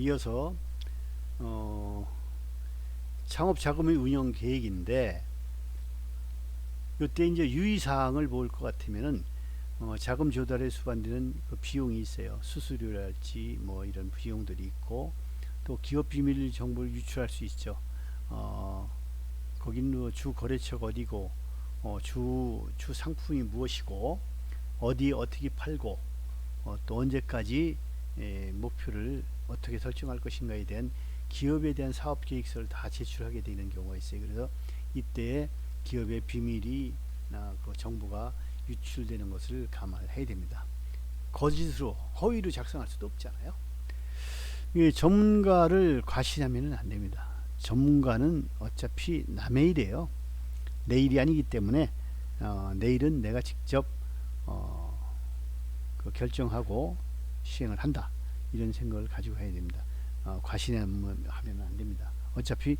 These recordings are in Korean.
이어서 창업 자금의 운영 계획인데, 이때 이제 유의사항을 볼 것 같으면은 자금 조달에 수반되는 그 비용이 있어요. 수수료랄지 뭐 이런 비용들이 있고, 또 기업 비밀 정보를 유출할 수 있죠. 거긴 주 거래처가 어디고, 주 상품이 무엇이고, 어디 어떻게 팔고, 또 언제까지 목표를 어떻게 설정할 것인가에 대한 기업에 대한 사업 계획서를 다 제출하게 되는 경우가 있어요. 그래서 이때 기업의 비밀이나 그 정보가 유출되는 것을 감안해야 됩니다. 거짓으로 허위로 작성할 수도 없잖아요. 전문가를 과시하면 안 됩니다. 전문가는 어차피 남의 일이에요. 내 일이 아니기 때문에 내일은 내가 직접 그 결정하고 시행을 한다, 이런 생각을 가지고 해야 됩니다. 과신하면 안 됩니다. 어차피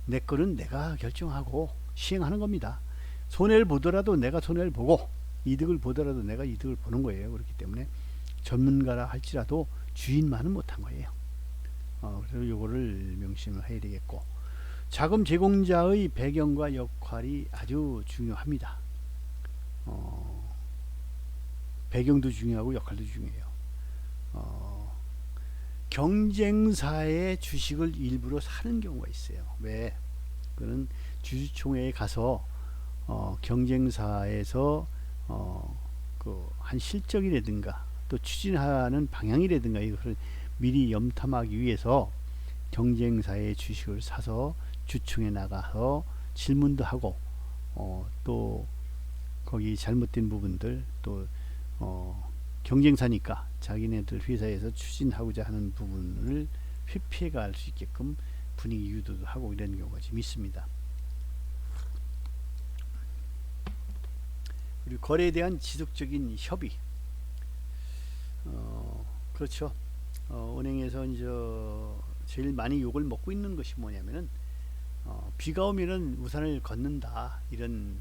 내 거는 내가 결정하고 시행하는 겁니다. 손해를 보더라도 내가 손해를 보고, 이득을 보더라도 내가 이득을 보는 거예요. 그렇기 때문에 전문가라 할지라도 주인만은 못한 거예요. 그래서 요거를 명심을 해야 되겠고, 자금 제공자의 배경과 역할이 아주 중요합니다. 배경도 중요하고 역할도 중요해요. 경쟁사의 주식을 일부러 사는 경우가 있어요. 왜? 그는 주주총회에 가서 경쟁사에서 그 한 실적이라든가 또 추진하는 방향이라든가 이것을 미리 염탐하기 위해서 경쟁사의 주식을 사서 주총에 나가서 질문도 하고, 또 거기 잘못된 부분들, 또 경쟁사니까 자기네들 회사에서 추진하고자 하는 부분을 회피해가 할 수 있게끔 분위기 유도도 하고 이런 경우가 좀 있습니다. 그리고 거래에 대한 지속적인 협의. 그렇죠. 은행에서 이제 제일 많이 욕을 먹고 있는 것이 뭐냐면은 비가 오면은 우산을 걷는다, 이런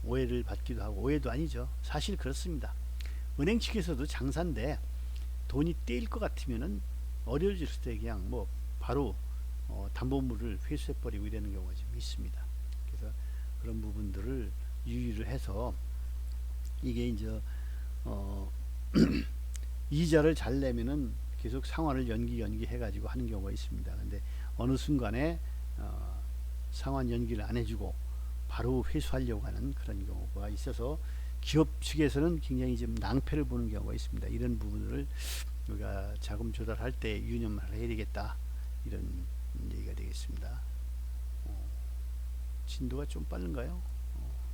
오해를 받기도 하고, 오해도 아니죠. 사실 그렇습니다. 은행 측에서도 장사인데 돈이 떼일 것 같으면은 어려워질 때 그냥 뭐 바로 담보물을 회수해버리고 이러는 경우가 좀 있습니다. 그래서 그런 부분들을 유의를 해서 이게 이제 이자를 잘 내면은 계속 상환을 연기해가지고 하는 경우가 있습니다. 근데 어느 순간에 상환 연기를 안 해주고 바로 회수하려고 하는 그런 경우가 있어서 기업 측에서는 굉장히 좀 낭패를 보는 경우가 있습니다. 이런 부분을 우리가 자금 조달할 때 유념을 해야 되겠다, 이런 얘기가 되겠습니다. 진도가 좀 빠른가요?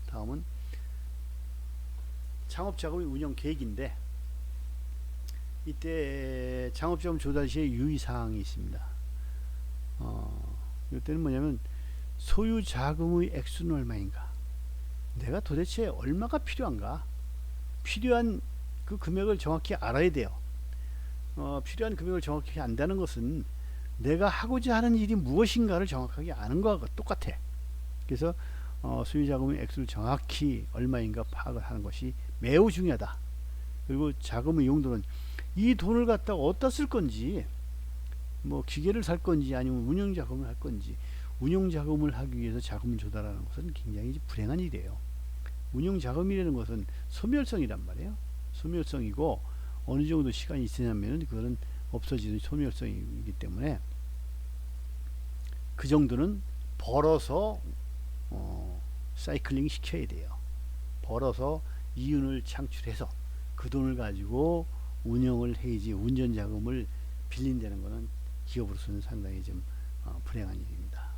다음은 창업자금의 운영 계획인데, 이때 창업자금 조달 시에 유의사항이 있습니다. 이때는 뭐냐면 소유 자금의 액수는 얼마인가, 내가 도대체 얼마가 필요한가, 필요한 그 금액을 정확히 알아야 돼요. 필요한 금액을 정확히 안다는 것은 내가 하고자 하는 일이 무엇인가를 정확하게 아는 것과 똑같아. 그래서 소유 자금의 액수를 정확히 얼마인가 파악을 하는 것이 매우 중요하다. 그리고 자금의 용도는 이 돈을 갖다가 어디다 쓸 건지, 뭐 기계를 살 건지 아니면 운영 자금을 할 건지. 운영 자금을 하기 위해서 자금을 조달하는 것은 굉장히 불행한 일이에요. 운영 자금이라는 것은 소멸성이란 말이에요. 소멸성이고, 어느 정도 시간이 지나면 그거는 없어지는 소멸성이기 때문에 그 정도는 벌어서 사이클링 시켜야 돼요. 벌어서 이윤을 창출해서 그 돈을 가지고 운영을 해야지, 운전 자금을 빌린다는 것은 기업으로서는 상당히 좀 불행한 일입니다.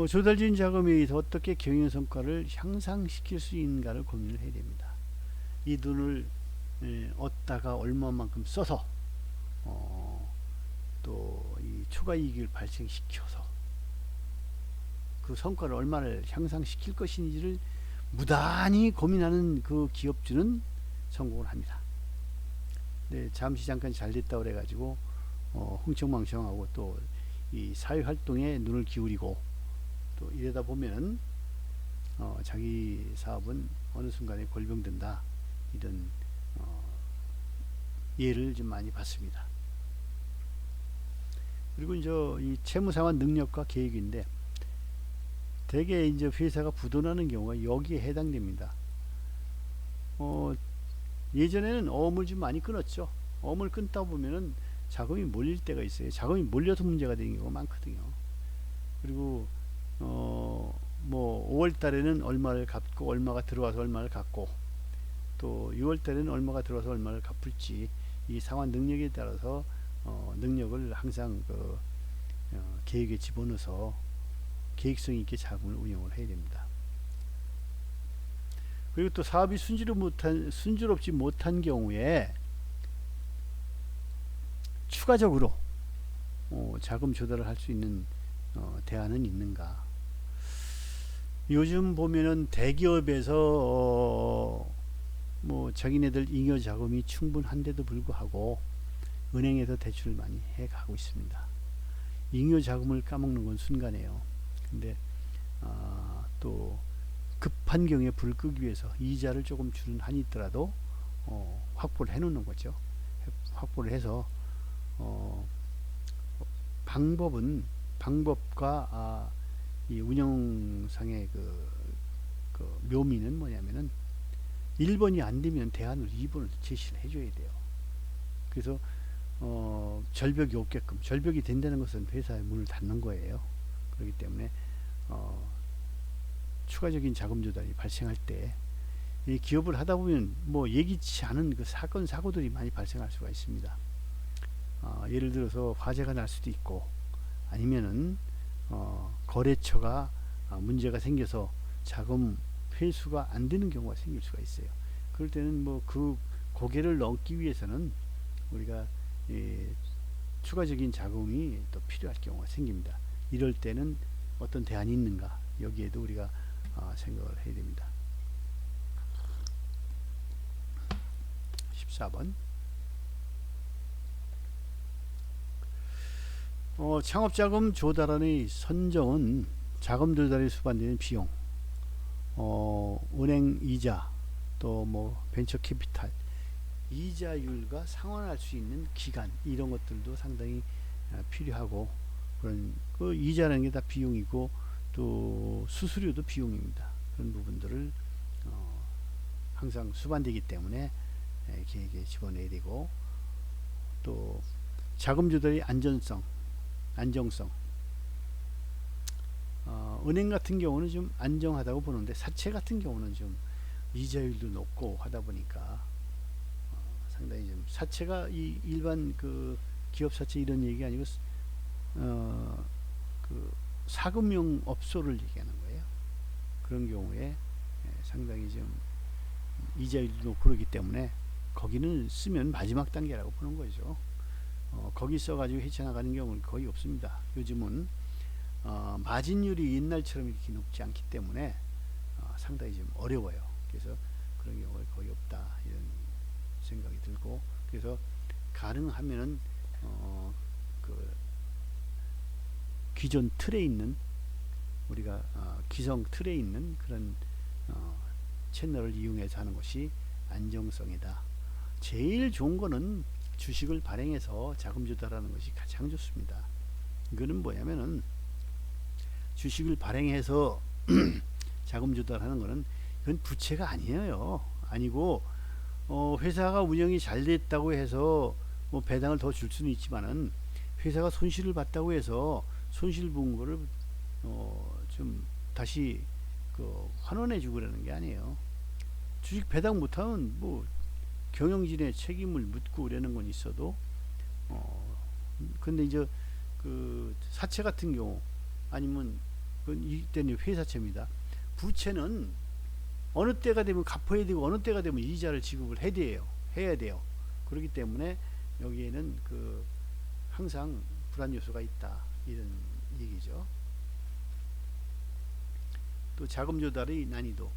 조달된 자금에 의해서 어떻게 경영 성과를 향상시킬 수 있는가를 고민을 해야 됩니다. 이 돈을 얻다가 얼마만큼 써서 또 이 초과 이익을 발생시켜서 그 성과를 얼마를 향상시킬 것인지를 무단히 고민하는 그 기업주는 성공을 합니다. 네, 잠깐 잘 됐다 그래가지고 흥청망청하고 또 이 사회활동에 눈을 기울이고 또 이러다 보면은 자기 사업은 어느 순간에 골병된다, 이런 예를 좀 많이 봤습니다. 그리고 이제 이 채무상환 능력과 계획인데 대개 이제 회사가 부도나는 경우가 여기에 해당됩니다. 예전에는 어음을 좀 많이 끊었죠. 어음을 끊다 보면은 자금이 몰릴 때가 있어요. 자금이 몰려서 문제가 되는 경우가 많거든요. 그리고 뭐 5월 달에는 얼마를 갚고 얼마가 들어와서 얼마를 갚고 또 6월 달에는 얼마가 들어와서 얼마를 갚을지 이 상환 능력에 따라서 능력을 항상 계획에 집어넣어서 계획성 있게 자금을 운영을 해야 됩니다. 그리고 또 사업이 순조롭지 못한 경우에 추가적으로 자금 조달을 할 수 있는 대안은 있는가? 요즘 보면은 대기업에서 뭐 자기네들 잉여 자금이 충분한데도 불구하고 은행에서 대출을 많이 해가고 있습니다. 잉여 자금을 까먹는 건 순간이에요. 근데 또 급한 경우에 불 끄기 위해서 이자를 조금 주는 한이 있더라도 확보를 해 놓는 거죠. 확보를 해서 방법과 이 운영상의 그 묘미는 뭐냐면은 1번이 안 되면 대안을 2번을 제시를 해줘야 돼요. 그래서 절벽이 없게끔, 절벽이 된다는 것은 회사의 문을 닫는 거예요. 그렇기 때문에 추가적인 자금 조달이 발생할 때 이 기업을 하다 보면 뭐 예기치 않은 그 사건 사고들이 많이 발생할 수가 있습니다. 예를 들어서 화재가 날 수도 있고 아니면은 거래처가 문제가 생겨서 자금 회수가 안 되는 경우가 생길 수가 있어요. 그럴 때는 뭐 그 고개를 넘기 위해서는 우리가 추가적인 자금이 또 필요할 경우가 생깁니다. 이럴 때는 어떤 대안이 있는가, 여기에도 우리가 생각을 해야 됩니다. 14번 창업자금 조달원의 선정은 자금 조달에 수반되는 비용, 은행 이자, 또 뭐 벤처 캐피탈 이자율과 상환할 수 있는 기간, 이런 것들도 상당히 필요하고, 그런 그 이자라는 게 다 비용이고 또 수수료도 비용입니다. 그런 부분들을 항상 수반되기 때문에 계획에 집어넣어야 되고, 또 자금 조달의 안정성, 은행 같은 경우는 좀 안정하다고 보는데 사채 같은 경우는 좀 이자율도 높고 하다 보니까 상당히 좀, 사채가 이 일반 그 기업 사채 이런 얘기가 아니고 그 사금융 업소를 얘기하는 거예요. 그런 경우에 상당히 좀 이자율도 높고 그러기 때문에 거기는 쓰면 마지막 단계라고 보는 거죠. 거기 써가지고 헤쳐나가는 경우는 거의 없습니다. 요즘은 마진율이 옛날처럼 이렇게 높지 않기 때문에 상당히 좀 어려워요. 그래서 그런 경우가 거의 없다, 이런 생각이 들고, 그래서 가능하면은 그 기존 틀에 있는, 우리가 기성 틀에 있는 그런 채널을 이용해서 하는 것이 안정성이다. 제일 좋은 거는 주식을 발행해서 자금 조달하는 것이 가장 좋습니다. 이거는 뭐냐면은 주식을 발행해서 자금 조달하는 거는 그건 부채가 아니에요. 아니고 회사가 운영이 잘 됐다고 해서 뭐 배당을 더 줄 수는 있지만은 회사가 손실을 봤다고 해서 손실 본 거를 좀 다시 환원해 주고 그러는 게 아니에요. 주식 배당 못하면 뭐 경영진의 책임을 묻고 그러는 건 있어도 근데 이제 그 사채 같은 경우, 아니면 이때는 회사채입니다. 부채는 어느 때가 되면 갚아야 되고 어느 때가 되면 이자를 지급을 해야 돼요. 그렇기 때문에 여기에는 항상 불안 요소가 있다, 이런 얘기죠. 또 자금 조달의 난이도,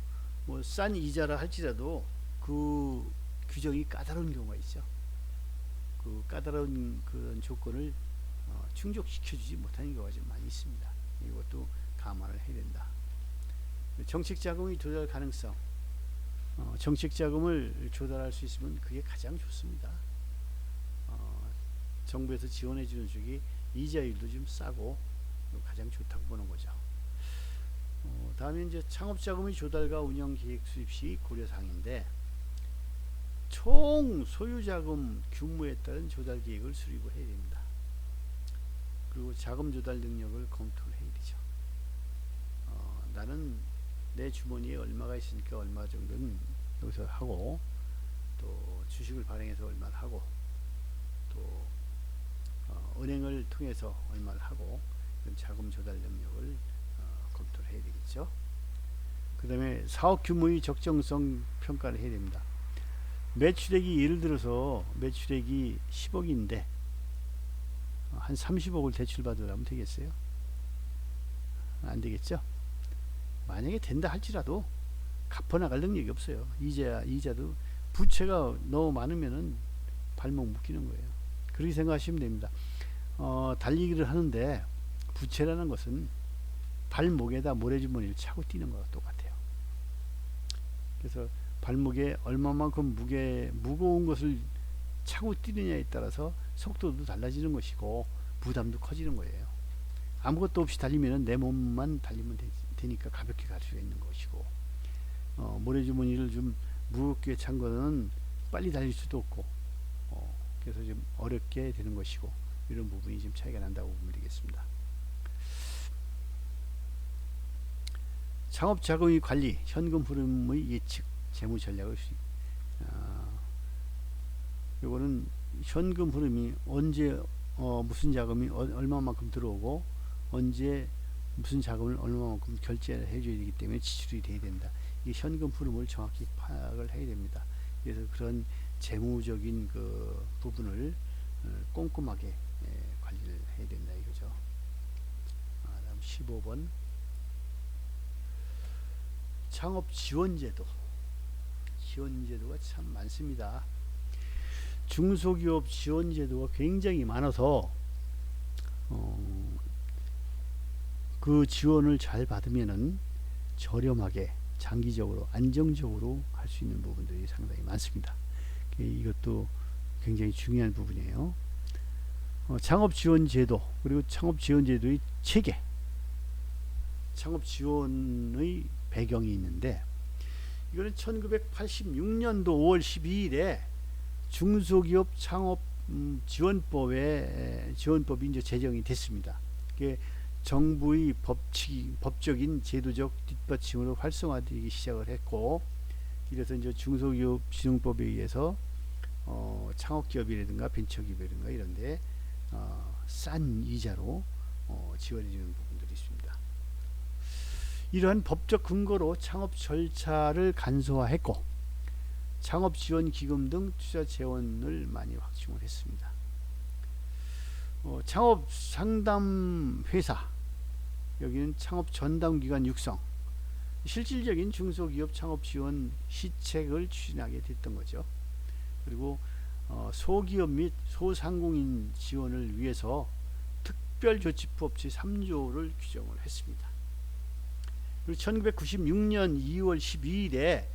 뭐 싼 이자라 할지라도 그 규정이 까다로운 경우가 있죠. 그 까다로운 그런 조건을 충족시켜주지 못하는 경우가 좀 많이 있습니다. 이것도 감안을 해야 된다. 정책 자금의 조달 가능성, 정책 자금을 조달할 수 있으면 그게 가장 좋습니다. 어, 정부에서 지원해 주는 쪽이 이자율도 좀 싸고 가장 좋다고 보는 거죠. 다음에 이제 창업자금의 조달과 운영 계획 수립 시 고려사항인데, 총 소유자금 규모에 따른 조달 계획을 수립을 해야 됩니다. 그리고 자금 조달 능력을 검토를 해야 되죠. 나는 내 주머니에 얼마가 있으니까 얼마 정도는 여기서 하고, 또 주식을 발행해서 얼마를 하고, 또 은행을 통해서 얼마를 하고, 이런 자금 조달 능력을 검토를 해야 되겠죠. 그 다음에 사업 규모의 적정성 평가를 해야 됩니다. 매출액이 예를 들어서 매출액이 10억인데 한 30억을 대출 받으려면 되겠어요? 안 되겠죠? 만약에 된다 할지라도 갚아나갈 능력이 없어요. 이자도 부채가 너무 많으면은 발목 묶이는 거예요. 그렇게 생각하시면 됩니다. 달리기를 하는데 부채라는 것은 발목에다 모래주머니를 차고 뛰는 거와 똑같아요. 그래서 발목에 얼마만큼 무거운 것을 차고 뛰느냐에 따라서 속도도 달라지는 것이고 부담도 커지는 거예요. 아무것도 없이 달리면 내 몸만 달리면 되니까 가볍게 갈 수가 있는 것이고, 모래주머니를 좀 무겁게 찬 거는 빨리 달릴 수도 없고, 그래서 좀 어렵게 되는 것이고, 이런 부분이 좀 차이가 난다고 보면 되겠습니다. 창업 자금의 관리, 현금 흐름의 예측, 재무 전략을 요거는 현금 흐름이 언제 무슨 자금이 얼마만큼 들어오고 언제 무슨 자금을 얼마만큼 결제를 해줘야 되기 때문에 지출이 돼야 된다. 이 현금 흐름을 정확히 파악을 해야 됩니다. 그래서 그런 재무적인 그 부분을 꼼꼼하게 관리를 해야 된다 이거죠. 다음 15번 창업 지원제도. 지원제도가 참 많습니다. 중소기업 지원제도가 굉장히 많아서 그 지원을 잘 받으면은 저렴하게 장기적으로 안정적으로 할 수 있는 부분들이 상당히 많습니다. 이것도 굉장히 중요한 부분이에요. 창업지원제도, 그리고 창업지원제도의 체계, 창업지원의 배경이 있는데, 이거는 1986년도 5월 12일에 중소기업 창업 지원법이 이제 제정이 됐습니다. 정부의 법적인 제도적 뒷받침으로 활성화되기 시작을 했고, 이래서 이제 중소기업 지능법에 의해서 창업기업이라든가 벤처기업이라든가 이런데 싼 이자로 지원해주는 부분들이 있습니다. 이러한 법적 근거로 창업 절차를 간소화했고, 창업지원기금 등 투자 재원을 많이 확충을 했습니다. 창업 상담 회사, 여기는 창업 전담기관 육성, 실질적인 중소기업 창업 지원 시책을 추진하게 됐던 거죠. 그리고 소기업 및 소상공인 지원을 위해서 특별조치법 제3조를 규정을 했습니다. 그리고 1996년 2월 12일에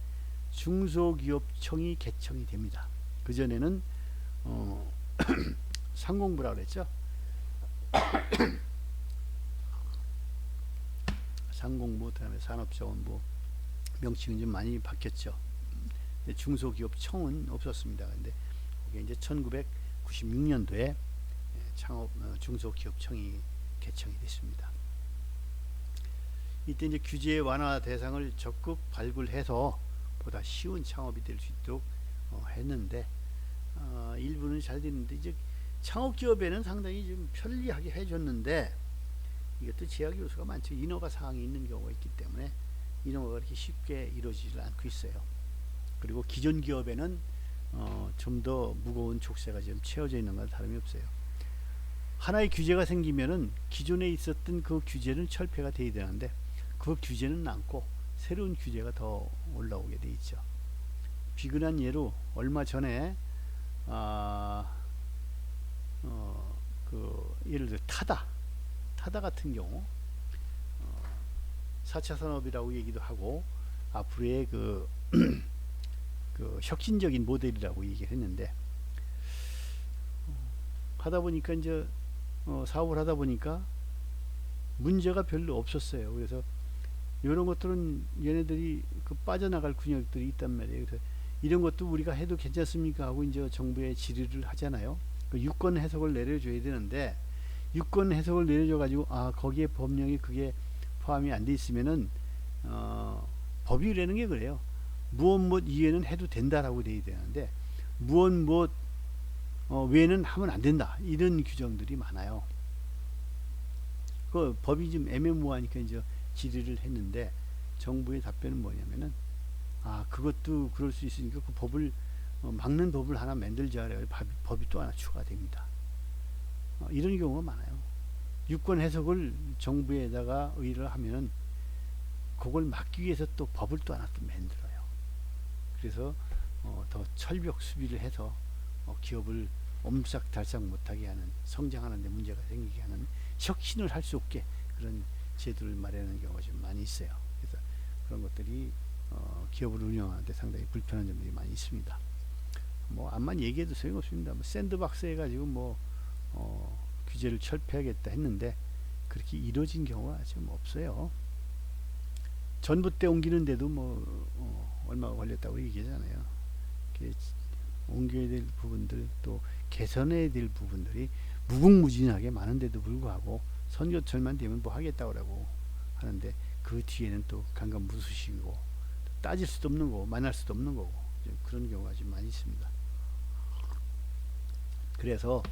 중소기업청이 개청이 됩니다. 그전에는 상공부라 그랬죠. 상공부, 그다음에 산업자원부, 명칭은 좀 많이 바뀌었죠. 중소기업청은 없었습니다. 근데 그게 이제 1996년도에 중소기업청이 개청이 됐습니다. 이때 이제 규제 완화 대상을 적극 발굴해서 보다 쉬운 창업이 될 수 있도록 했는데, 일부는 잘 됐는데, 이제 창업기업에는 상당히 좀 편리하게 해줬는데, 이것도 제약 요소가 많죠. 인허가 사항이 있는 경우가 있기 때문에 인허가가 그렇게 쉽게 이루어지지 않고 있어요. 그리고 기존 기업에는 좀 더 무거운 족쇄가 좀 채워져 있는 건 다름이 없어요. 하나의 규제가 생기면은 기존에 있었던 그 규제는 철폐가 돼야 되는데, 그 규제는 남고 새로운 규제가 더 올라오게 돼 있죠. 비근한 예로 얼마 전에 예를 들어 타다 같은 경우 4차 산업이라고 얘기도 하고 앞으로의 그 혁신적인 모델이라고 얘기를 했는데, 하다 보니까 이제 사업을 하다 보니까 문제가 별로 없었어요. 그래서 이런 것들은 얘네들이 그 빠져나갈 근육들이 있단 말이에요. 그래서 이런 것도 우리가 해도 괜찮습니까 하고 이제 정부에 질의를 하잖아요. 그 유권 해석을 내려줘야 되는데 유권 해석을 내려줘 가지고 거기에 법령이 그게 포함이 안 돼 있으면은 법이라는 게 그래요. 무엇 무엇 이외에는 해도 된다라고 돼야 되는데 무엇 무엇 외에는 하면 안 된다 이런 규정들이 많아요. 그 법이 좀 애매모호하니까 이제 질의를 했는데 정부의 답변은 뭐냐면은 그것도 그럴 수 있으니까 그 법을 막는 법을 하나 만들자 그래요. 법이 또 하나 추가됩니다. 이런 경우가 많아요. 유권 해석을 정부에다가 의뢰를 하면은 그걸 막기 위해서 또 법을 또 하나 또 만들어요. 그래서 더 철벽 수비를 해서 기업을 옴싹달싹 못하게 하는, 성장하는 데 문제가 생기게 하는, 혁신을 할 수 없게 그런 제도를 마련하는 경우가 좀 많이 있어요. 그래서 그런 것들이 기업을 운영하는데 상당히 불편한 점들이 많이 있습니다. 뭐 암만 얘기해도 소용없습니다. 뭐 샌드박스 해가지고 규제를 철폐하겠다 했는데 그렇게 이루어진 경우가 좀 없어요. 전봇대 옮기는데도 얼마가 걸렸다고 얘기하잖아요. 옮겨야 될 부분들 또 개선해야 될 부분들이 무궁무진하게 많은데도 불구하고 선거철만 되면 뭐 하겠다고 하는데 그 뒤에는 또 강간무수식이고 따질 수도 없는 거고 만날 수도 없는 거고 그런 경우가 좀 많이 있습니다. 그래서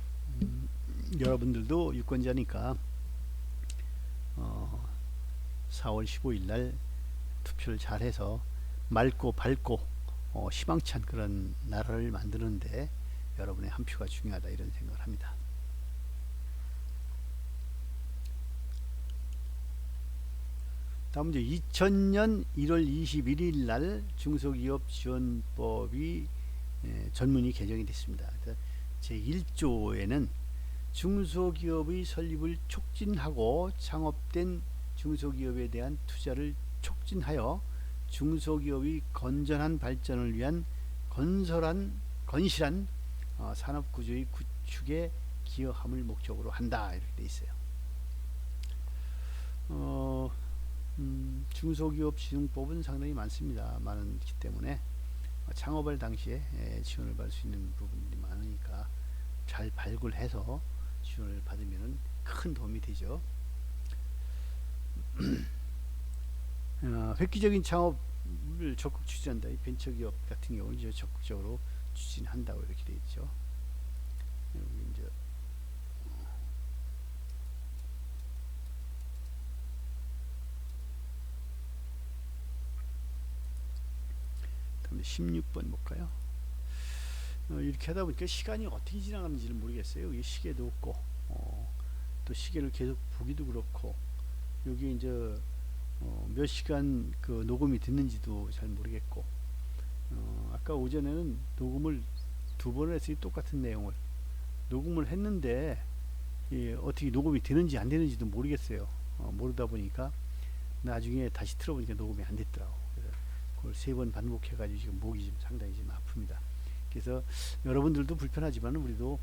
여러분들도 유권자니까 4월 15일 날 투표를 잘해서 맑고 밝고 희망찬 그런 나라를 만드는데 여러분의 한 표가 중요하다 이런 생각을 합니다. 다음 이제 2000년 1월 21일 날 중소기업 지원법이 전문이 개정이 됐습니다. 제1조에는 중소기업의 설립을 촉진하고 창업된 중소기업에 대한 투자를 촉진하여 중소기업의 건전한 발전을 위한 건실한 산업구조의 구축에 기여함을 목적으로 한다 이렇게 돼 있어요. 중소기업 지원법은 상당히 많습니다. 많기 때문에 창업할 당시에 지원을 받을 수 있는 부분들이 많으니까 잘 발굴해서 지원을 받으면 큰 도움이 되죠. 획기적인 창업을 적극 추진한다. 이 벤처기업 같은 경우는 이제 적극적으로 추진한다고 이렇게 되어 있죠. 여기 이제 16번 볼까요? 이렇게 하다 보니까 시간이 어떻게 지나가는지를 모르겠어요. 여기 시계도 없고 또 시계를 계속 보기도 그렇고 여기 이제 몇 시간 그 녹음이 됐는지도 잘 모르겠고 아까 오전에는 녹음을 2번을 했어요. 똑같은 내용을 녹음을 했는데 어떻게 녹음이 되는지 안 되는지도 모르겠어요. 모르다 보니까 나중에 다시 틀어보니까 녹음이 안 됐더라고. 그래서 그걸 3번 반복해 가지고 지금 목이 좀 상당히 좀 아픕니다. 그래서 여러분들도 불편하지만 우리도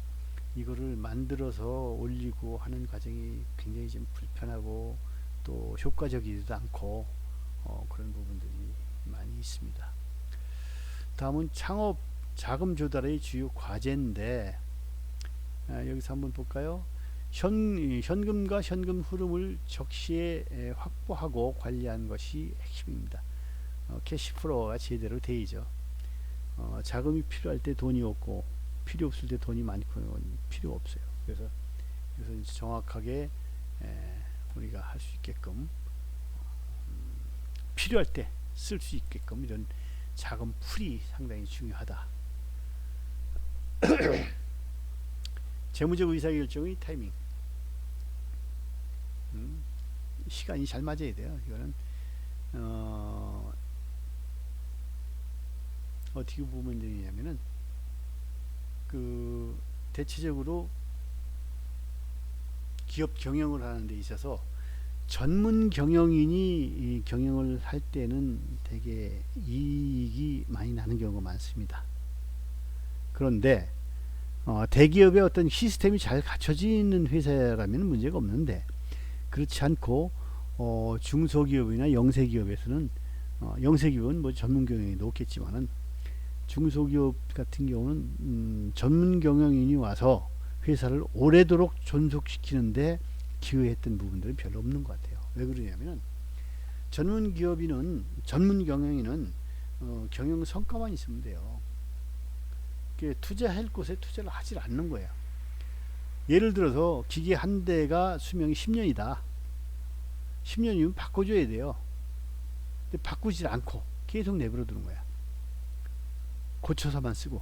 이거를 만들어서 올리고 하는 과정이 굉장히 좀 불편하고 또 효과적이지도 않고 그런 부분들이 많이 있습니다. 다음은 창업 자금 조달의 주요 과제인데 여기서 한번 볼까요? 현금과 현금 흐름을 적시에 확보하고 관리하는 것이 핵심입니다. 캐시플로우가 제대로 되죠. 자금이 필요할 때 돈이 없고 필요 없을 때 돈이 많고 필요 없어요. 그래서 정확하게 우리가 할 수 있게끔 필요할 때 쓸 수 있게끔 이런 자금 풀이 상당히 중요하다. 재무적 의사결정의 타이밍 시간이 잘 맞아야 돼요. 이거는 어떻게 보면 되냐면은 그 대체적으로 기업 경영을 하는 데 있어서 전문 경영인이 경영을 할 때는 되게 이익이 많이 나는 경우가 많습니다. 그런데 대기업의 어떤 시스템이 잘 갖춰지는 회사라면 문제가 없는데 그렇지 않고 중소기업이나 영세기업에서는 영세기업은 뭐 전문 경영이 높겠지만은 중소기업 같은 경우는 전문 경영인이 와서 회사를 오래도록 존속시키는데 기여했던 부분들은 별로 없는 것 같아요. 왜 그러냐면은 전문 경영인은 경영 성과만 있으면 돼요. 투자할 곳에 투자를 하질 않는 거예요. 예를 들어서 기계 한 대가 수명이 10년이다. 10년이면 바꿔줘야 돼요. 근데 바꾸질 않고 계속 내버려 두는 거야. 고쳐서만 쓰고.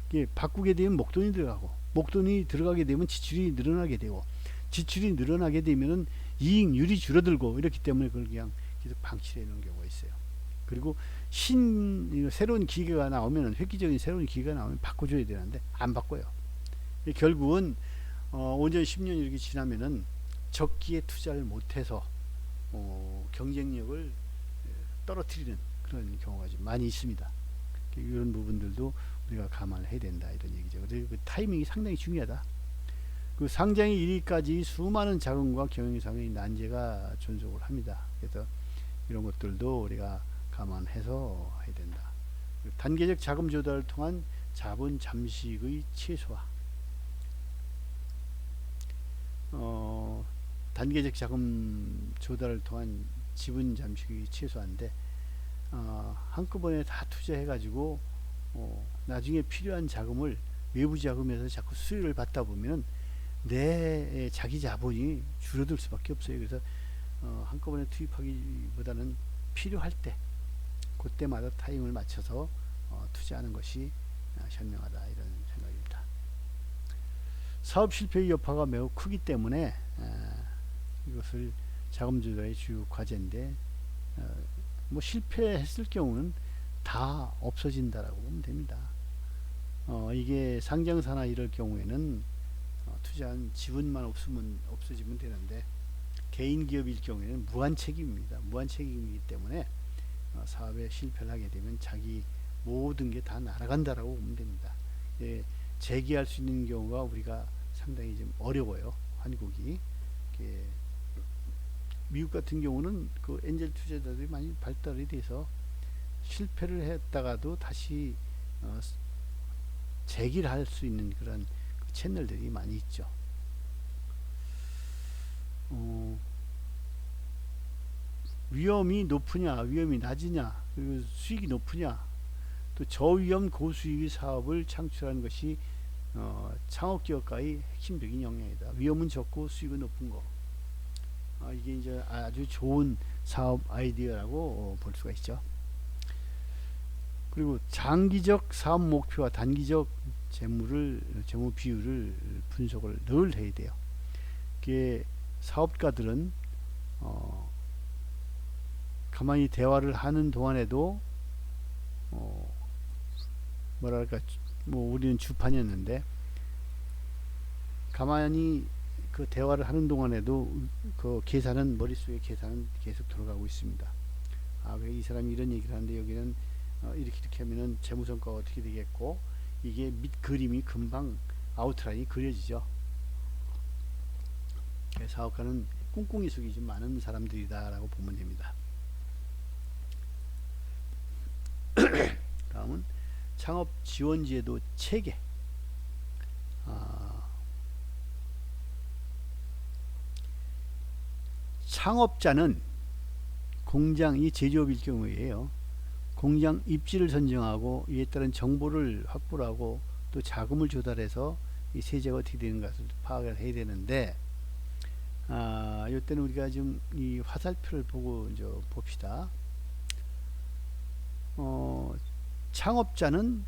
이게 바꾸게 되면 목돈이 들어가고, 목돈이 들어가게 되면 지출이 늘어나게 되고, 지출이 늘어나게 되면은 이익률이 줄어들고, 이렇기 때문에 그걸 그냥 계속 방치해 놓은 경우가 있어요. 그리고 새로운 기계가 나오면, 획기적인 새로운 기계가 나오면 바꿔줘야 되는데 안 바꿔요. 결국은 5년 10년 이렇게 지나면은 적기에 투자를 못해서 경쟁력을 떨어뜨리는 그런 경우가 좀 많이 있습니다. 이런 부분들도 우리가 감안을 해야 된다, 이런 얘기죠. 그래서 그 타이밍이 상당히 중요하다. 그 상장에 이르기까지 수많은 자금과 경영상의 난제가 존속을 합니다. 그래서 이런 것들도 우리가 감안해서 해야 된다. 단계적 자금 조달을 통한 자본 잠식의 최소화. 단계적 자금 조달을 통한 지분 잠식의 최소화인데 한꺼번에 다 투자해가지고 나중에 필요한 자금을 외부 자금에서 자꾸 수요를 받다 보면 내 자기 자본이 줄어들 수밖에 없어요. 그래서 한꺼번에 투입하기보다는 필요할 때 그때마다 타임을 맞춰서 투자하는 것이 현명하다, 이런 생각입니다. 사업 실패의 여파가 매우 크기 때문에 이것을 자금 조달의 주요 과제인데 뭐 실패했을 경우는 다 없어진다라고 보면 됩니다. 이게 상장사나 이럴 경우에는 투자한 지분만 없어지면 되는데 개인 기업일 경우에는 무한 책임입니다. 무한 책임이기 때문에 사업에 실패를 하게 되면 자기 모든 게 다 날아간다라고 보면 됩니다. 예, 재기할 수 있는 경우가 우리가 상당히 좀 어려워요. 한국이. 미국 같은 경우는 그 엔젤 투자자들이 많이 발달이 돼서 실패를 했다가도 다시 재기를 할 수 있는 그런 그 채널들이 많이 있죠. 위험이 높으냐, 위험이 낮으냐, 그리고 수익이 높으냐, 또 저위험 고수익의 사업을 창출하는 것이 창업기업가의 핵심적인 역량이다. 위험은 적고 수익은 높은 거. 이게 이제 아주 좋은 사업 아이디어라고 볼 수가 있죠. 그리고 장기적 사업 목표와 단기적 재무 비율을 분석을 늘 해야 돼요. 이게 사업가들은 가만히 대화를 하는 동안에도 뭐랄까, 뭐 우리는 주판이었는데 가만히 그 대화를 하는 동안에도 그 계산은, 머릿속에 계산은 계속 돌아가고 있습니다. 왜 이 사람이 이런 얘기를 하는데 여기는 이렇게 하면은 재무성과가 어떻게 되겠고, 이게 밑 그림이 금방 아웃라인이 그려지죠. 사업가는 꿍꿍이 속이 좀 많은 사람들이다라고 보면 됩니다. 다음은 창업 지원 제도 체계. 창업자는 공장이 제조업일 경우에요. 공장 입지를 선정하고 이에 따른 정보를 확보를 하고 또 자금을 조달해서 이 세제가 어떻게 되는 것을 파악을 해야 되는데, 이때는 우리가 좀 이 화살표를 보고 이제 봅시다. 창업자는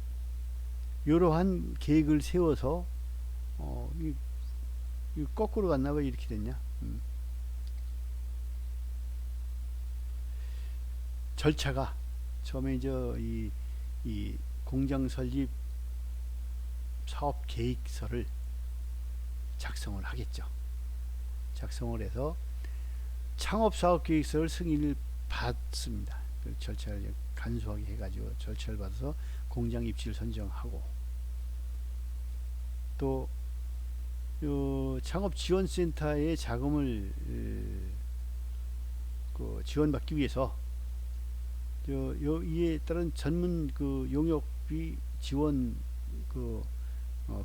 이러한 계획을 세워서 이 거꾸로 갔나 봐. 이렇게 됐냐? 절차가 처음에 이제 이 공장 설립 사업 계획서를 작성을 하겠죠. 작성을 해서 창업 사업 계획서를 승인을 받습니다. 그 절차를 간소하게 해가지고 절차를 받아서 공장 입지를 선정하고, 또 창업지원센터의 자금을 지원받기 위해서 이에 따른 전문 용역비 지원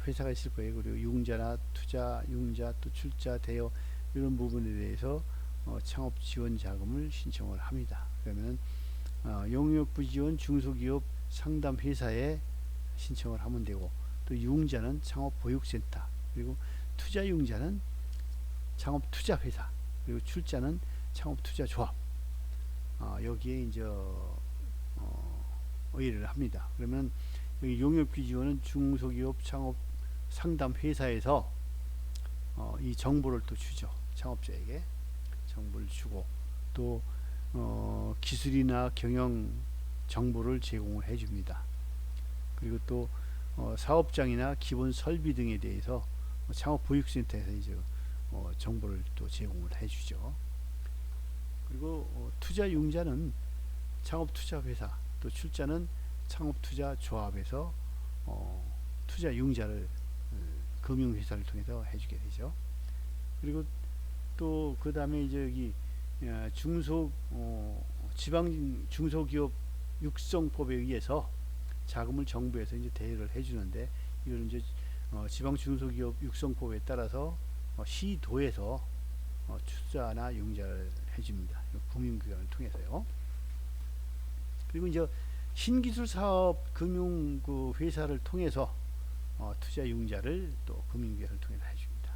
회사가 있을 거예요. 그리고 융자나 투자, 융자 또 출자, 대여 이런 부분에 대해서 창업 지원 자금을 신청을 합니다. 그러면 용역부 지원 중소기업 상담 회사에 신청을 하면 되고, 또 융자는 창업보육센터, 그리고 투자 융자는 창업투자회사, 그리고 출자는 창업투자조합, 여기에 이제 의뢰를 합니다. 그러면 여기 용역비 지원은 중소기업 창업 상담 회사에서 이 정보를 또 주죠. 창업자에게 정보를 주고, 또 기술이나 경영 정보를 제공을 해줍니다. 그리고 또 사업장이나 기본 설비 등에 대해서 창업보육센터에서 이제 정보를 또 제공을 해주죠. 그리고 투자융자는 창업투자회사, 또 출자는 창업투자조합에서 투자융자를 금융회사를 통해서 해주게 되죠. 그리고 또 그 다음에 이제 여기 지방 중소기업 육성법에 의해서 자금을 정부에서 이제 대여를 해주는데, 이걸 이제 지방 중소기업 육성법에 따라서 시도에서 투자나 융자를 해줍니다. 금융기관을 통해서요. 그리고 이제 신기술 사업 금융 회사를 통해서 투자 융자를 또 금융기관을 통해서 해줍니다.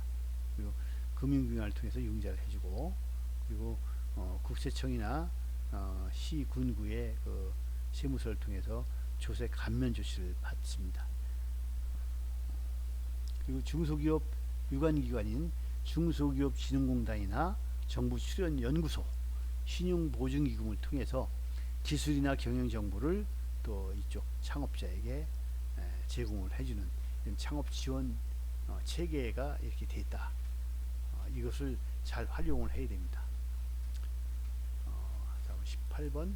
그리고 금융기관을 통해서 융자를 해주고, 그리고 국세청이나 시 군구의 세무서를 통해서 조세 감면 조치를 받습니다. 그리고 중소기업 유관기관인 중소기업진흥공단이나 정부출연연구소, 신용보증기금을 통해서 기술이나 경영정보를 또 이쪽 창업자에게 제공을 해주는 창업지원 체계가 이렇게 되어 있다. 이것을 잘 활용을 해야 됩니다. 다음 18번.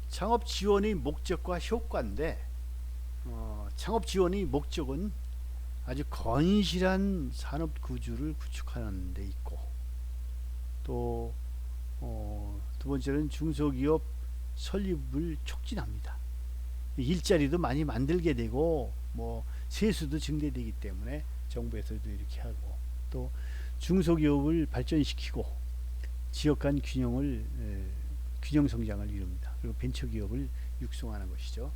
창업지원의 목적과 효과인데, 창업지원의 목적은 아주 건실한 산업구조를 구축하는 데 있고, 또 두 번째는 중소기업 설립을 촉진합니다. 일자리도 많이 만들게 되고, 세수도 증대되기 때문에 정부에서도 이렇게 하고, 또 중소기업을 발전시키고 지역 간 균형 성장을 이룹니다. 그리고 벤처기업을 육성하는 것이죠.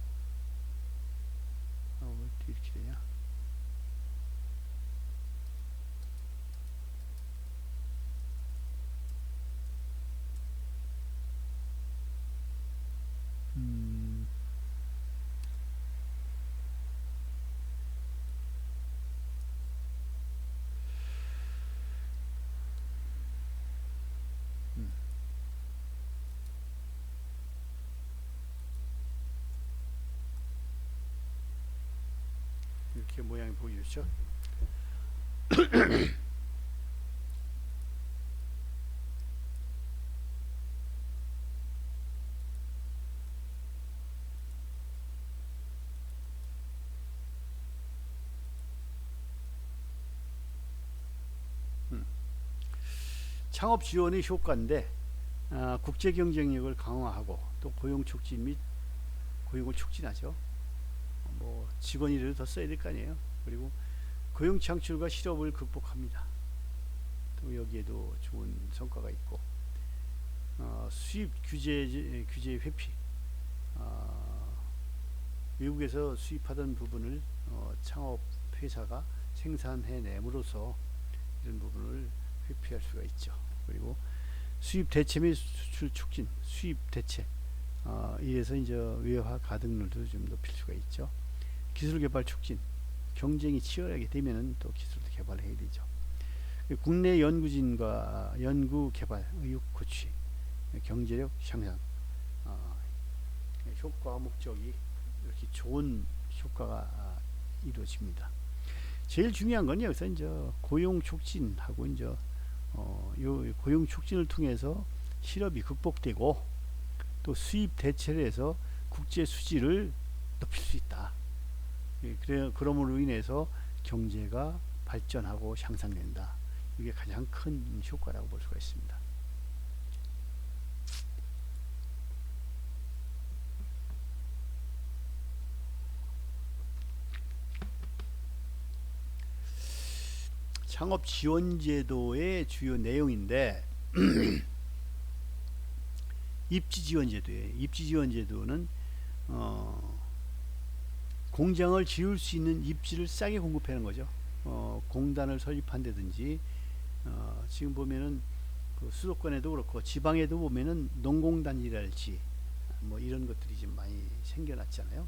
왜 이렇게 되냐? 이렇게 모양이 보이죠? 창업 지원의 효과인데, 국제 경쟁력을 강화하고 또 고용 촉진 및 고용을 촉진하죠. 직원이라도 더 써야 될 거 아니에요. 그리고 고용 창출과 실업을 극복합니다. 또 여기에도 좋은 성과가 있고, 수입 규제 회피, 외국에서 수입하던 부분을 창업 회사가 생산해 내므로써 이런 부분을 회피할 수가 있죠. 그리고 수입 대체 및 수출 촉진, 수입 대체, 이래서 이제 외화 가득률도 좀 높일 수가 있죠. 기술 개발 촉진, 경쟁이 치열하게 되면은 또 기술도 개발해야 되죠. 국내 연구진과 연구 개발 의욕 고취, 경제력 향상, 효과 목적이 이렇게 좋은 효과가 이루어집니다. 제일 중요한 건 여기서 이제 고용 촉진하고 이제 요 고용 촉진을 통해서 실업이 극복되고, 또 수입 대체를 해서 국제 수지를 높일 수 있다. 그러므로 인해서 경제가 발전하고 향상된다. 이게 가장 큰 효과라고 볼 수가 있습니다. 창업지원제도의 주요 내용인데 입지지원제도예요. 입지지원제도는 공장을 지을 수 있는 입지를 싸게 공급하는 거죠. 공단을 설립한다든지 지금 보면은 그 수도권에도 그렇고 지방에도 보면은 농공단이랄지 뭐 이런 것들이 좀 많이 생겨났잖아요.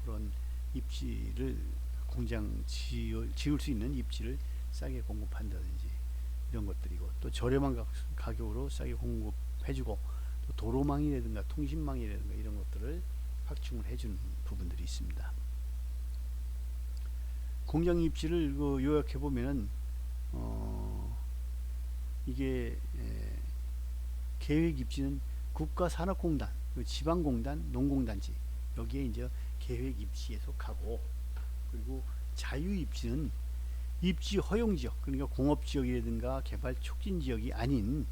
그런 입지를 공장 지을 수 있는 입지를 싸게 공급한다든지 이런 것들이고, 또 저렴한 가격으로 싸게 공급해주고, 또 도로망이라든가 통신망이라든가 이런 것들을 확충을 해주는 부분들이 있습니다. 공장 입지를 요약해 보면은 이게 계획 입지는 국가산업공단, 지방공단, 농공단지 여기에 이제 계획 입지에 속하고, 그리고 자유 입지는 입지 허용 지역, 그러니까 공업 지역이라든가 개발 촉진 지역이 아닌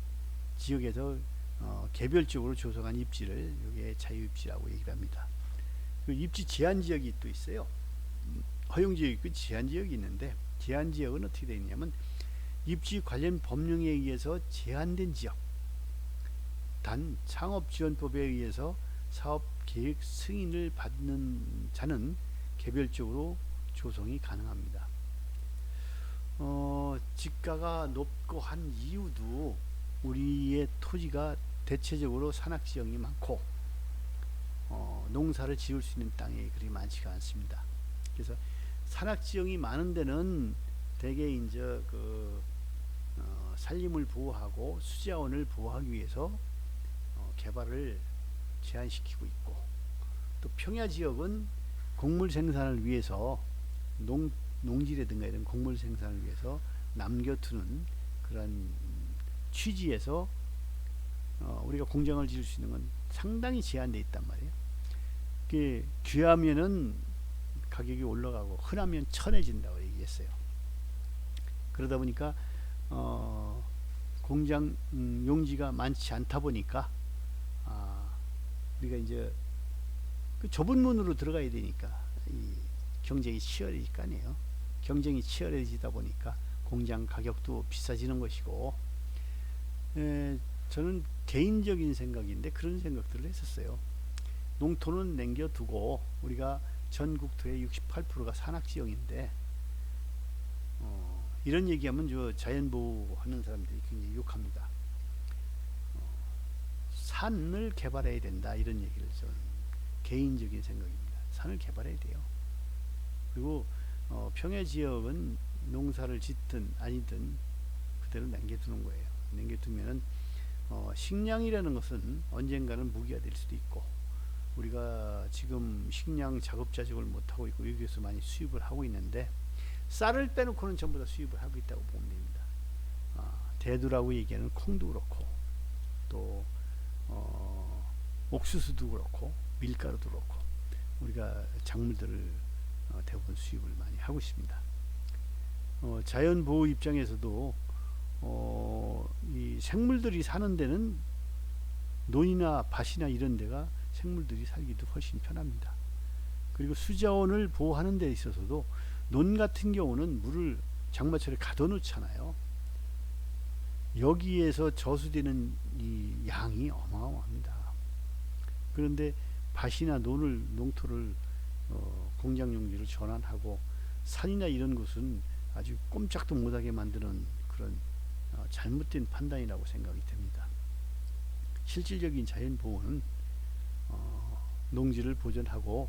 지역에서 개별적으로 조성한 입지를 여기에 자유 입지라고 얘기를 합니다. 그 입지 제한 지역이 또 있어요. 허용 지역이 있고 제한 지역이 있는데, 제한 지역은 어떻게 되어 있냐면 입지 관련 법령에 의해서 제한된 지역, 단 창업지원법에 의해서 사업계획 승인을 받는 자는 개별적으로 조성이 가능합니다. 지가가 높고 한 이유도 우리의 토지가 대체적으로 산악지형이 많고 농사를 지을 수 있는 땅이 그리 많지가 않습니다. 그래서 산악지형이 많은 데는 대개 이제 산림을 보호하고 수자원을 보호하기 위해서 개발을 제한시키고 있고, 또 평야지역은 곡물 생산을 위해서 농지라든가 이런 곡물 생산을 위해서 남겨두는 그런 취지에서 우리가 공장을 지을 수 있는 건 상당히 제한되어 있단 말이에요. 귀하면은 가격이 올라가고 흔하면 천해진다고 얘기했어요. 그러다 보니까 공장 용지가 많지 않다 보니까 우리가 이제 그 좁은 문으로 들어가야 되니까 이 경쟁이 치열해질 거 아니에요. 경쟁이 치열해지다 보니까 공장 가격도 비싸지는 것이고, 저는 개인적인 생각인데 그런 생각들을 했었어요. 농토는 남겨두고 우리가 전국토의 68%가 산악지형인데 이런 얘기하면 저 자연보호하는 사람들이 굉장히 욕합니다. 산을 개발해야 된다, 이런 얘기를 저는 개인적인 생각입니다. 산을 개발해야 돼요. 그리고 평야지역은 농사를 짓든 아니든 그대로 남겨두는 거예요. 남겨두면은 식량이라는 것은 언젠가는 무기가 될 수도 있고, 우리가 지금 식량 자급자족을 못하고 있고 여기에서 많이 수입을 하고 있는데, 쌀을 빼놓고는 전부 다 수입을 하고 있다고 보면 됩니다. 대두라고 얘기하는 콩도 그렇고, 또 옥수수도 그렇고 밀가루도 그렇고 우리가 작물들을 대부분 수입을 많이 하고 있습니다. 자연보호 입장에서도 이 생물들이 사는 데는 논이나 밭이나 이런 데가 생물들이 살기도 훨씬 편합니다. 그리고 수자원을 보호하는 데 있어서도 논 같은 경우는 물을 장마철에 가둬놓잖아요. 여기에서 저수되는 이 양이 어마어마합니다. 그런데 밭이나 농토를 공장용지로 전환하고 산이나 이런 곳은 아주 꼼짝도 못하게 만드는 그런 잘못된 판단이라고 생각이 됩니다. 실질적인 자연보호는 농지를 보존하고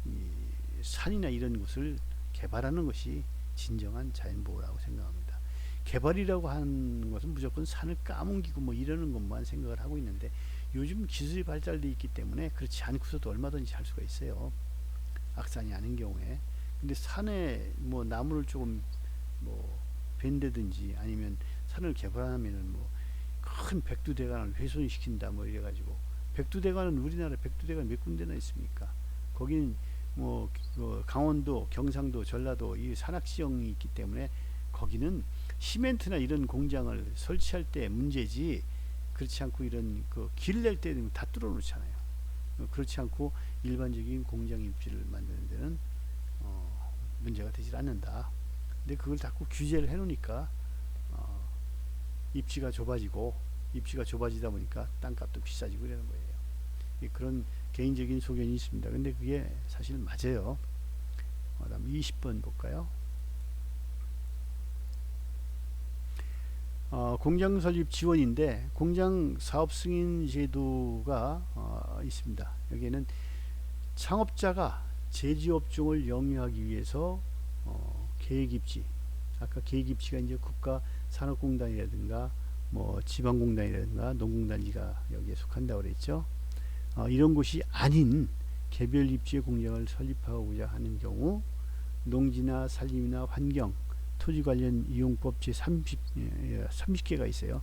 이 산이나 이런 곳을 개발하는 것이 진정한 자연보호라고 생각합니다. 개발이라고 하는 것은 무조건 산을 까뭉기고 뭐 이러는 것만 생각을 하고 있는데, 요즘 기술이 발달되어 있기 때문에 그렇지 않고서도 얼마든지 할 수가 있어요. 악산이 아닌 경우에. 근데 산에 뭐 나무를 조금 뭐 벤다든지 아니면 산을 개발하면은 뭐 큰 백두대간을 훼손시킨다 뭐 이래가지고, 백두대간은 우리나라 백두대간 몇 군데나 있습니까? 거기는 그 강원도, 경상도, 전라도 이 산악지형이 있기 때문에 거기는 시멘트나 이런 공장을 설치할 때 문제지, 그렇지 않고 이런 그 길 낼 때 다 뚫어 놓잖아요. 그렇지 않고 일반적인 공장 입지를 만드는 데는 문제가 되질 않는다. 근데 그걸 자꾸 규제를 해 놓으니까 입지가 좁아지고, 입지가 좁아지다 보니까 땅값도 비싸지고 이러는 거예요. 그런 개인적인 소견이 있습니다. 근데 그게 사실 맞아요. 다음 20번 볼까요? 공장 설립 지원인데, 공장 사업 승인 제도가 있습니다. 여기에는 창업자가 제조업종을 영위하기 위해서 계획입지, 아까 계획입지가 이제 국가 산업공단이라든가 뭐 지방공단이라든가 농공단지가 여기에 속한다고 그랬죠. 이런 곳이 아닌 개별 입지의 공장을 설립하고자 하는 경우 농지나 산림이나 환경, 토지 관련 이용법 제30개가 있어요.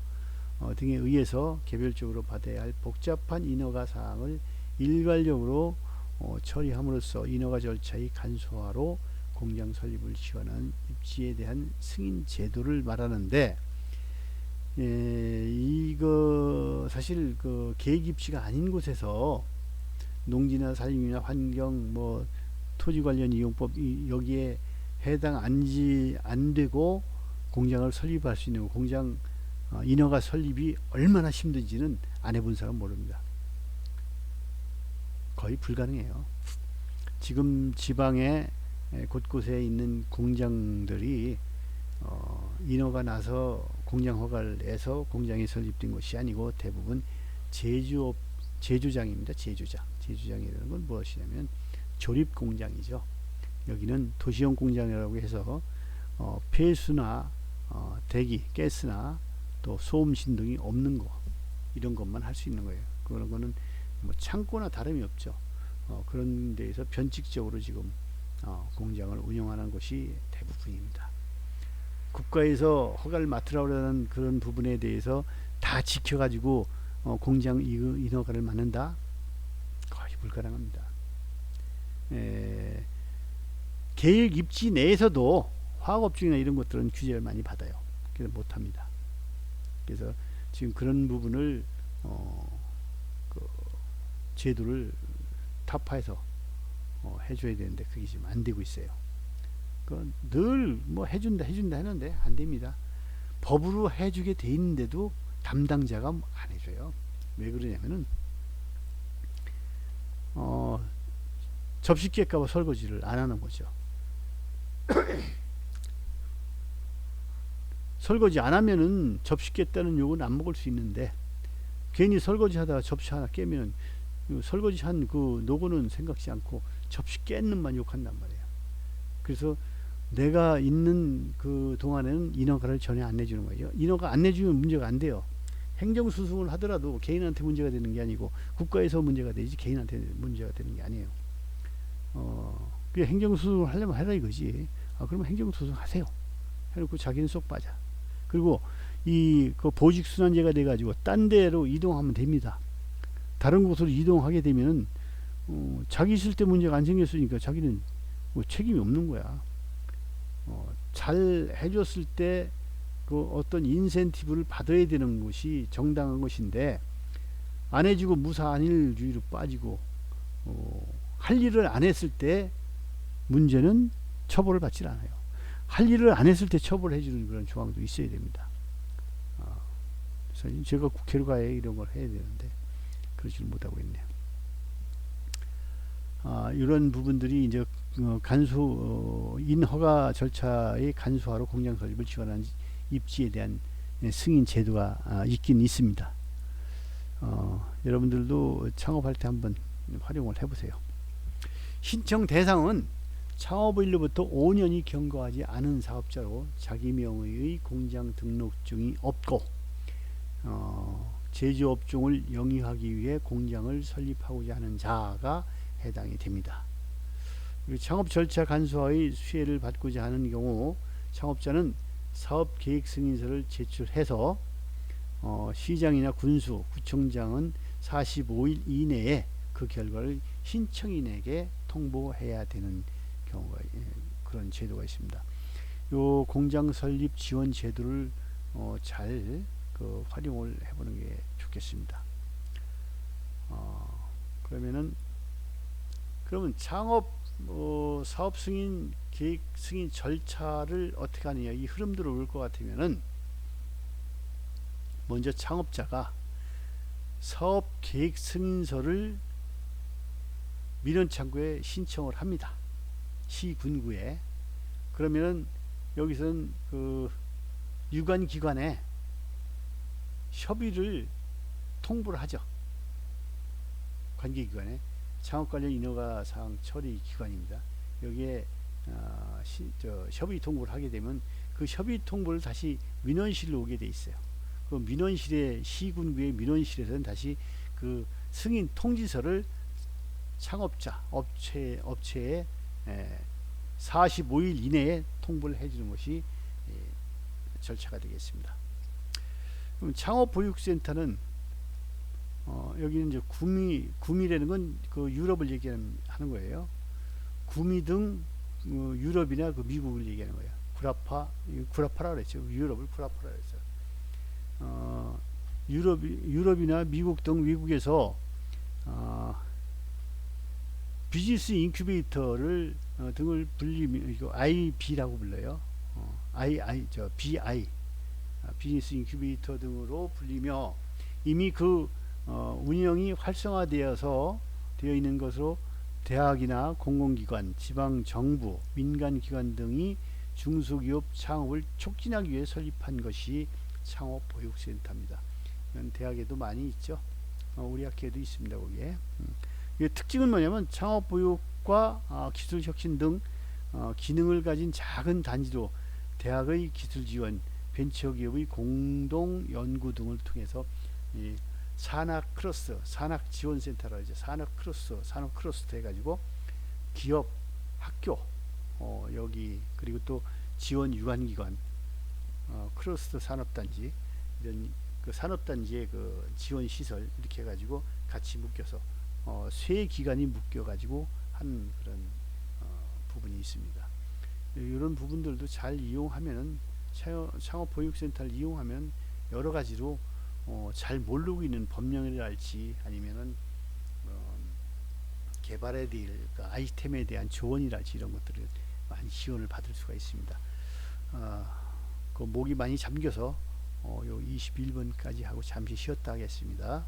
등에 의해서 개별적으로 받아야 할 복잡한 인허가 사항을 일괄적으로 처리함으로써 인허가 절차의 간소화로 공장 설립을 지원한 입지에 대한 승인 제도를 말하는데, 이거 사실 그 계획 입지가 아닌 곳에서 농지나 산림이나 환경, 뭐 토지 관련 이용법 여기에 해당 안 되고 공장을 설립할 수 있는, 공장 인허가 설립이 얼마나 힘든지는 안 해본 사람 모릅니다. 거의 불가능해요. 지금 지방에 곳곳에 있는 공장들이 인허가 나서 공장 허가를 내서 공장이 설립된 것이 아니고 대부분 제조장입니다. 제조장이라는 건 무엇이냐면 조립 공장이죠. 여기는 도시형 공장이라고 해서 폐수나 대기, 가스나 또 소음 진동이 없는 거, 이런 것만 할 수 있는 거예요. 그런 거는 뭐 창고나 다름이 없죠. 그런 데에서 변칙적으로 지금 공장을 운영하는 것이 대부분입니다. 국가에서 허가를 맡으라고 하는 그런 부분에 대해서 다 지켜가지고 공장 인허가를 맡는다? 거의 불가능합니다. 계획 입지 내에서도 화학업종이나 이런 것들은 규제를 많이 받아요. 그래서 못합니다. 그래서 지금 그런 부분을 그 제도를 타파해서 해줘야 되는데 그게 지금 안 되고 있어요. 늘 뭐 해준다 하는데 안 됩니다. 법으로 해주게 돼 있는데도 담당자가 안 해줘요. 왜 그러냐면은 접시깨까봐 설거지를 안 하는 거죠. 설거지 안 하면은 접시 깼다는 욕은 안 먹을 수 있는데, 괜히 설거지 하다가 접시 하나 깨면 설거지 한 그 노고는 생각지 않고 접시 깼는 만 욕한단 말이에요. 그래서 내가 있는 그 동안에는 인허가를 전혀 안 내주는 거예요. 인허가 안 내주면 문제가 안 돼요. 행정수승을 하더라도 개인한테 문제가 되는 게 아니고 국가에서 문제가 되지 개인한테 문제가 되는 게 아니에요. 그 행정수승을 하려면 해라 이거지. 그러면 행정수승 하세요. 해놓고 자기는 쏙 빠져. 그리고 그 보직순환제가 돼가지고 딴 데로 이동하면 됩니다. 다른 곳으로 이동하게 되면은 자기 있을 때 문제가 안 생겼으니까 자기는 뭐 책임이 없는 거야. 잘 해줬을 때 그 어떤 인센티브를 받아야 되는 것이 정당한 것인데, 안 해주고 무사안일주의로 빠지고 할 일을 안 했을 때 문제는 처벌을 받지 않아요. 할 일을 안 했을 때 처벌해 주는 그런 조항도 있어야 됩니다. 그래서 제가 국회로 가야 이런 걸 해야 되는데 그러지를 못하고 있네요. 이런 부분들이 이제 인허가 절차의 간소화로 공장 설립을 지원하는 입지에 대한 승인 제도가 있긴 있습니다. 여러분들도 창업할 때 한번 활용을 해보세요. 신청 대상은 창업일로부터 5년이 경과하지 않은 사업자로 자기 명의의 공장 등록증이 없고 제조업종을 영위하기 위해 공장을 설립하고자 하는 자가 해당이 됩니다. 창업 절차 간소화의 수혜를 받고자 하는 경우 창업자는 사업계획승인서를 제출해서 시장이나 군수, 구청장은 45일 이내에 그 결과를 신청인에게 통보해야 되는 경우가 그런 제도가 있습니다. 요 공장 설립 지원 제도를 잘 활용을 해보는 게 좋겠습니다. 그러면 창업 사업 승인 계획 승인 절차를 어떻게 하느냐, 이 흐름대로 올 것 같으면은 먼저 창업자가 사업 계획 승인서를 민원창구에 신청을 합니다. 시군구에. 그러면은 여기서는 유관기관에 협의를 통보를 하죠. 관계기관에. 창업관련 인허가사항 처리기관입니다. 여기에 협의 통보를 하게 되면 그 협의 통보를 다시 민원실로 오게 돼 있어요. 그 민원실에, 시군구의 민원실에서는 다시 그 승인 통지서를 창업자 업체에 45일 이내에 통보를 해주는 것이 절차가 되겠습니다. 그럼 창업보육센터는 여기는 이제 구미라는 건 그 유럽을 얘기하는 거예요. 구미 등 유럽이나 그 미국을 얘기하는 거예요. 구라파라 그랬죠. 유럽을 구라파라 그랬어요. 유럽이나 미국 등 외국에서 비즈니스 인큐베이터를 등을 불리면 이거 IB라고 불러요. BI 비즈니스 인큐베이터 등으로 불리며 이미 그 운영이 활성화되어서 되어 있는 것으로 대학이나 공공기관, 지방정부, 민간기관 등이 중소기업 창업을 촉진하기 위해 설립한 것이 창업보육센터입니다. 이건 대학에도 많이 있죠. 우리 학교에도 있습니다. 거기에. 특징은 뭐냐면 창업보육과 기술혁신 등 기능을 가진 작은 단지로 대학의 기술지원, 벤처기업의 공동연구 등을 통해서 산학크로스, 산학지원센터라 하죠. 산업크로스터 해가지고 기업, 학교, 여기 그리고 또 지원 유관기관, 크로스터 산업단지, 이런 그 산업단지의 그 지원시설 이렇게 해가지고 같이 묶여서 세 기관이 묶여가지고 한 그런 부분이 있습니다. 이런 부분들도 잘 이용하면은 창업보육센터를 이용하면 여러 가지로 잘 모르고 있는 법령이랄지 아니면은 개발에 대한 그 아이템에 대한 조언이랄지 이런 것들을 많이 지원을 받을 수가 있습니다. 그 목이 많이 잠겨서 요 21번까지 하고 잠시 쉬었다 하겠습니다.